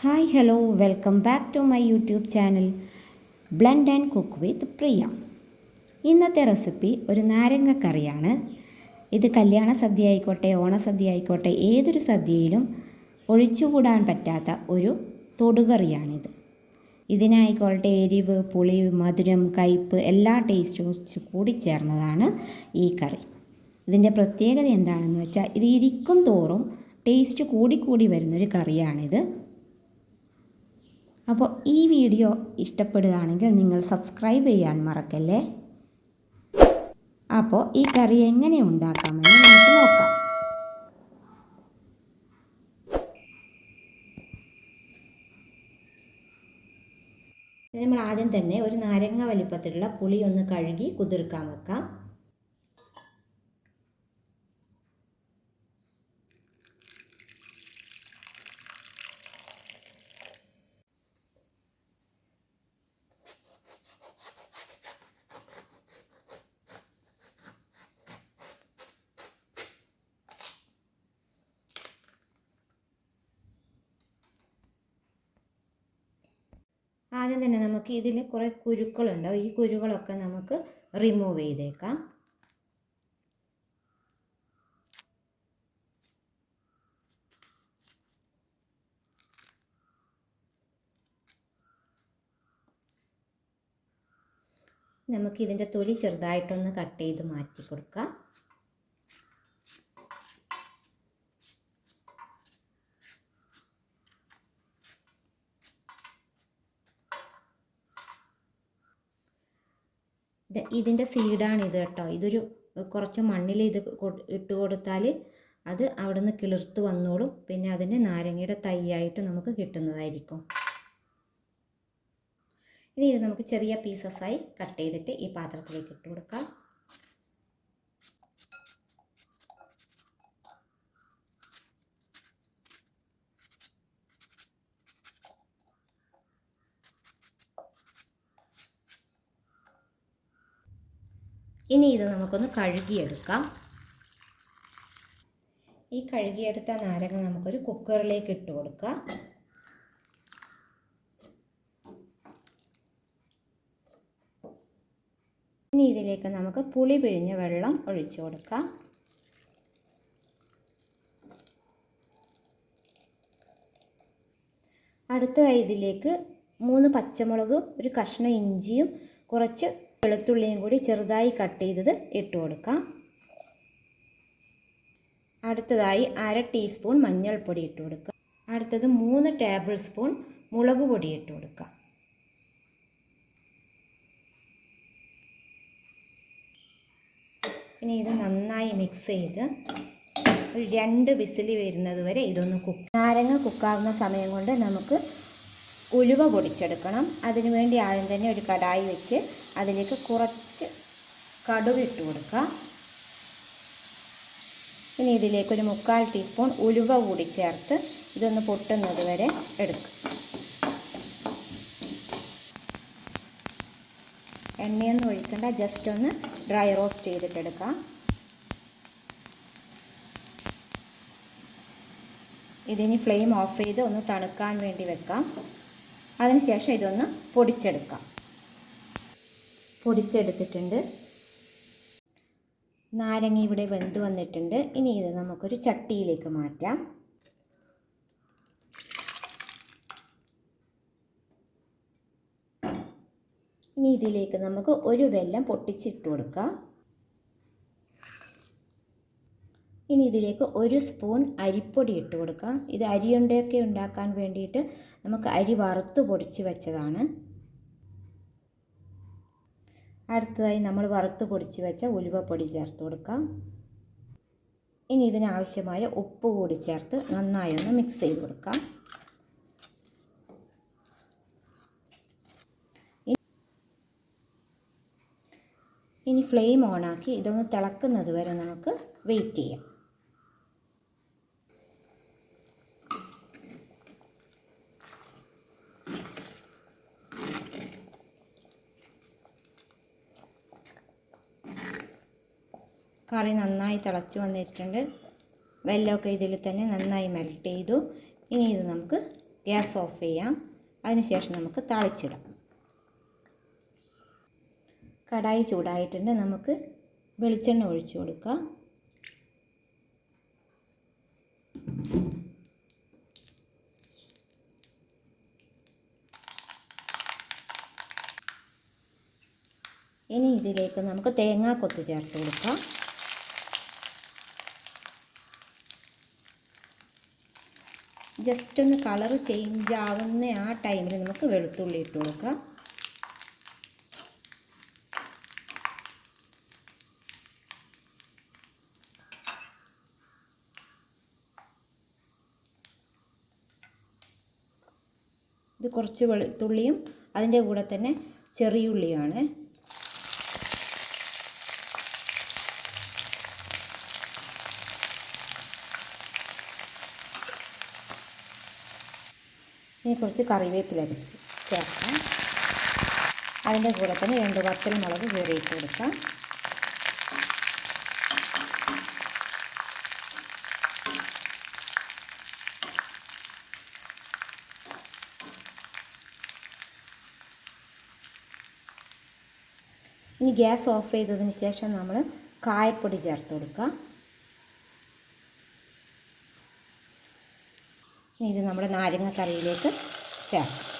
Hi hello welcome back to my YouTube channel blend and cook with Priya. ഇന്നത്തെ recipe ഒരു നാരങ്ങ കറിയാണ്. ഇത് കല്യാണ സദ്യ ആയിക്കോട്ടെ, ഓണസദ്യ ആയിക്കോട്ടെ, ഏതൊരു സദ്യയിലും ഒഴിച്ചുകൂടാൻ പറ്റാത്ത ഒരു തൊടുകറിയാണിത്. ഇതിനായിക്കോട്ടെ എരിവ്, പുളി, മധുരം, കയ്പ്പ് എല്ലാ ടേസ്റ്റും കൂടിച്ചേർന്നതാണ് ഈ കറി. ഇതിൻ്റെ പ്രത്യേകത എന്താണെന്ന് വെച്ചാൽ ഇത് ഇരിക്കും തോറും ടേസ്റ്റ് കൂടിക്കൂടി വരുന്നൊരു കറിയാണിത്. അപ്പോൾ ഈ വീഡിയോ ഇഷ്ടപ്പെടുകയാണെങ്കിൽ നിങ്ങൾ സബ്സ്ക്രൈബ് ചെയ്യാൻ മറക്കല്ലേ. അപ്പോൾ ഈ കറി എങ്ങനെ ഉണ്ടാക്കാമെന്ന് നമുക്ക് നോക്കാം. നമ്മൾ ആദ്യം തന്നെ ഒരു നാരങ്ങ വലിപ്പത്തിലുള്ള പുളി ഒന്ന് കഴുകി കുതിർക്കാൻ വെക്കാം. ആദ്യം തന്നെ നമുക്ക് ഇതിൽ കുറേ കുരുക്കളുണ്ടാവും. ഈ കുരുകളൊക്കെ നമുക്ക് റിമൂവ് ചെയ്തേക്കാം. നമുക്കിതിൻ്റെ തൊലി ചെറുതായിട്ടൊന്ന് കട്ട് ചെയ്ത് മാറ്റി കൊടുക്കാം. ഇതിൻ്റെ സീഡാണിത് കേട്ടോ. ഇതൊരു കുറച്ച് മണ്ണിൽ ഇത് ഇട്ട് കൊടുത്താൽ അത് അവിടെ നിന്ന് കിളിർത്ത് വന്നോളും. പിന്നെ അതിന് നാരങ്ങയുടെ തൈയായിട്ട് നമുക്ക് കിട്ടുന്നതായിരിക്കും. ഇനി ഇത് നമുക്ക് ചെറിയ പീസസായി കട്ട് ചെയ്തിട്ട് ഈ പാത്രത്തിലേക്ക് ഇട്ട് കൊടുക്കാം. ഇനി ഇത് നമുക്കൊന്ന് കഴുകിയെടുക്കാം. ഈ കഴുകിയെടുത്ത നാരങ്ങ നമുക്കൊരു കുക്കറിലേക്ക് ഇട്ട് കൊടുക്കാം. ഇനി ഇതിലേക്ക് നമുക്ക് പുളി പിഴിഞ്ഞ വെള്ളം ഒഴിച്ചു കൊടുക്കാം. അടുത്തതായി ഇതിലേക്ക് 3 പച്ചമുളകും ഒരു കഷ്ണം ഇഞ്ചിയും കുറച്ച് വെളുത്തുള്ളിയും കൂടി ചെറുതായി കട്ട് ചെയ്തത് ഇട്ട് കൊടുക്കാം. അടുത്തതായി 1/2 ടീസ്പൂൺ മഞ്ഞൾപ്പൊടി ഇട്ട് കൊടുക്കാം. അടുത്തത് 3 ടേബിൾ സ്പൂൺ മുളക് പൊടി ഇട്ട് കൊടുക്കാം. ഇനി ഇത് നന്നായി മിക്സ് ചെയ്ത് ഒരു 2 വിസിൽ വരുന്നത് വരെ ഇതൊന്ന് നാരങ്ങ കുക്കാവുന്ന സമയം കൊണ്ട് നമുക്ക് ഉലുവ പൊടിച്ചെടുക്കണം. അതിനുവേണ്ടി ആദ്യം തന്നെ ഒരു കടായി വെച്ച് അതിലേക്ക് കുറച്ച് കടുക് ഇട്ട് കൊടുക്കുക. ഇനി ഇതിലേക്കൊരു 3/4 ടീസ്പൂൺ ഉലുവ കൂടി ചേർത്ത് ഇതൊന്ന് പൊട്ടുന്നത് വരെ എടുക്കുക. എണ്ണയൊന്നും ഒഴിക്കണ്ട, ജസ്റ്റ് ഒന്ന് ഡ്രൈ റോസ്റ്റ് ചെയ്തിട്ടെടുക്കാം. ഇതിനി ഫ്ലെയിം ഓഫ് ചെയ്ത് ഒന്ന് തണുക്കാൻ വേണ്ടി വെക്കാം. അതിനുശേഷം ഇതൊന്ന് പൊടിച്ചെടുക്കാം. പൊടിച്ചെടുത്തിട്ടുണ്ട്. നാരങ്ങ ഇവിടെ വെന്ത് വന്നിട്ടുണ്ട്. ഇനി ഇത് നമുക്കൊരു ചട്ടിയിലേക്ക് മാറ്റാം. ഇനി ഇതിലേക്ക് നമുക്ക് ഒരു വെല്ലം പൊട്ടിച്ചിട്ട് കൊടുക്കാം. ഇനി ഇതിലേക്ക് 1 സ്പൂൺ അരിപ്പൊടി ഇട്ട് കൊടുക്കാം. ഇത് അരിയുണ്ടയൊക്കെ ഉണ്ടാക്കാൻ വേണ്ടിയിട്ട് നമുക്ക് അരി വറുത്ത് പൊടിച്ച് വെച്ചതാണ്. അടുത്തതായി നമ്മൾ വറുത്ത് പൊടിച്ച് വെച്ച ഉലുവപ്പൊടി ചേർത്ത് കൊടുക്കാം. ഇനി ഇതിനാവശ്യമായ ഉപ്പ് കൂടി ചേർത്ത് നന്നായി ഒന്ന് മിക്സ് ചെയ്ത് കൊടുക്കാം. ഇനി ഫ്ലെയിം ഓണാക്കി ഇതൊന്ന് തിളക്കുന്നത് വരെ നമുക്ക് വെയിറ്റ് ചെയ്യാം. കറി നന്നായി തിളച്ച് വന്നിട്ടുണ്ട്. വെല്ലമൊക്കെ ഇതിൽ തന്നെ നന്നായി മെൽറ്റ് ചെയ്തു. ഇനി ഇത് നമുക്ക് ഗ്യാസ് ഓഫ് ചെയ്യാം. അതിനുശേഷം നമുക്ക് താളിച്ചിടാം. കടായി ചൂടായിട്ടുണ്ട്. നമുക്ക് വെളിച്ചെണ്ണ ഒഴിച്ചു കൊടുക്കാം. ഇനി ഇതിലേക്ക് നമുക്ക് തേങ്ങാക്കൊത്ത് ചേർത്ത് കൊടുക്കാം. ജസ്റ്റ് ഒന്ന് കളർ ചേഞ്ച് ആവുന്ന ആ ടൈമിൽ നമുക്ക് വെളുത്തുള്ളി ഇട്ട് കൊടുക്കാം. ഇത് കുറച്ച് വെളുത്തുള്ളിയും അതിൻ്റെ കൂടെ തന്നെ ചെറിയുള്ളിയാണ്. ഇനി കുറച്ച് കറിവേപ്പില ചേർക്കാം. അതിൻ്റെ കൂടെ തന്നെ 2 വറ്റൽമുളക് കീറിയിട്ട് കൊടുക്കാം. ഇനി ഗ്യാസ് ഓഫ് ചെയ്തതിന് ശേഷം നമ്മൾ കായപ്പൊടി ചേർത്ത് കൊടുക്കാം. ഇത് നമ്മുടെ നാരങ്ങ കറിയിലേക്ക് ചേർക്കാം.